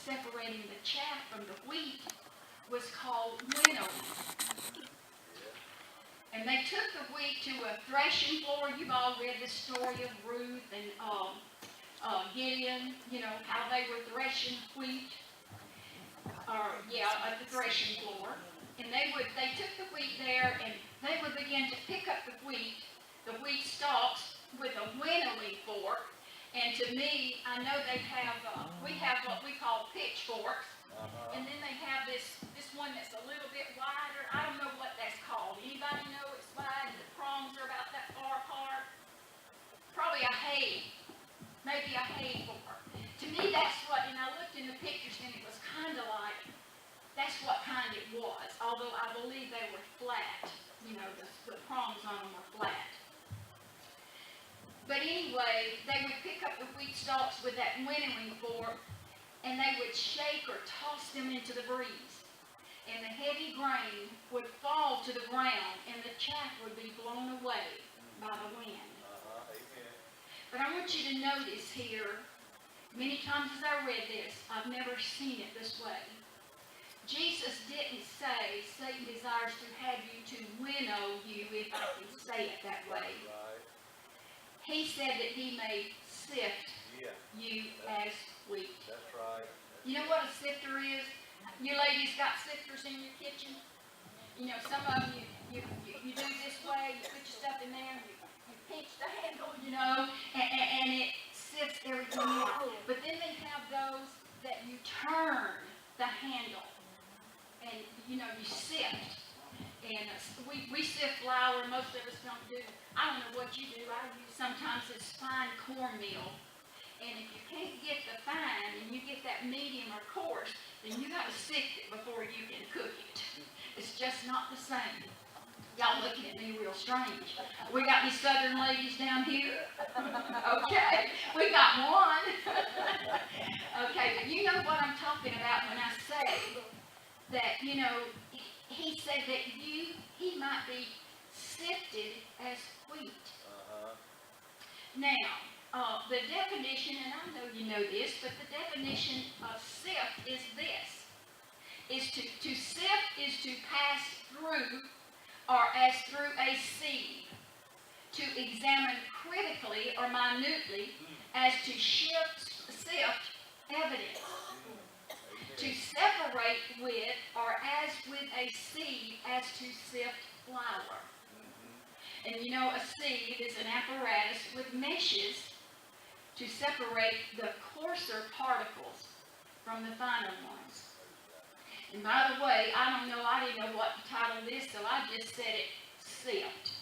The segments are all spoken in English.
separating the chaff from the wheat was called winnowing. And they took the wheat to a threshing floor. You've all read the story of Ruth and Gideon, you know, how they were threshing wheat. At the threshing floor. And they took the wheat there and they would begin to pick up the wheat stalks with a winnowing fork. And to me, I know we have what we call pitchforks. And then they have this one that's a little bit wider. I don't know what that's called. Anybody know it's wide? The prongs are about that far apart. Probably a hay. Maybe a hay fork. To me, that's what, and I looked in the pictures and it was kind of like, that's what kind it was. Although I believe they were flat. You know, the prongs on them were flat. But anyway, they would pick up the wheat stalks with that winnowing fork and they would shake or toss them into the breeze. And the heavy grain would fall to the ground and the chaff would be blown away by the wind. But I want you to notice here, many times as I read this, I've never seen it this way. Jesus didn't say Satan desires to have you to winnow you, if I can say it that way. He said that he may sift you as wheat. That's right. You know what a sifter is? You ladies got sifters in your kitchen? You know, some of them you do this way, you put your stuff in there, you pinch the handle, you know, and it sifts everything out. But then they have those that you turn the handle and, you know, you sift. And we sift flour, most of us don't do. I don't know what you do. I use sometimes this fine cornmeal. And if you can't get the fine and you get that medium or coarse, then you got to sift it before you can cook it. It's just not the same. Y'all looking at me real strange. We got these southern ladies down here. Okay, we got one. Okay, but you know what I'm talking about when I say that, you know, he said that he might be sifted as wheat. Now, the definition, and I know you know this, but the definition of sift is this. To sift is to pass through or as through a sieve. To examine critically or minutely as to sift evidence. To separate with or as with a sieve as to sift flour. And you know, a sieve is an apparatus with meshes to separate the coarser particles from the finer ones. And by the way, I didn't know what to title this, so I just said it sift.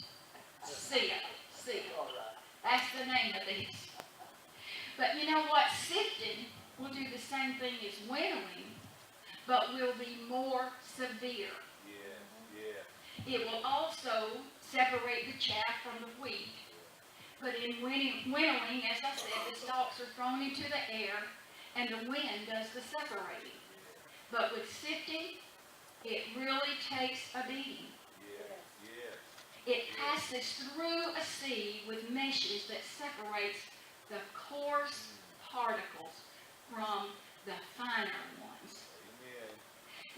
Sift. That's the name of this. But you know what? Sifting will do the same thing as winnowing, but will be more severe. It will also separate the chaff from the wheat. But in winnowing, as I said, the stalks are thrown into the air and the wind does the separating. But with sifting, it really takes a beating. It passes through a sieve with meshes that separates the coarse particles from the finer ones.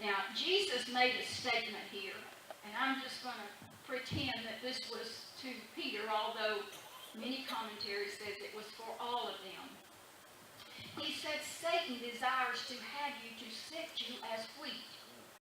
Now, Jesus made a statement here, and I'm just going to pretend that this was to Peter, although many commentaries says it was for all of them. He said, Satan desires to have you to sift you as wheat.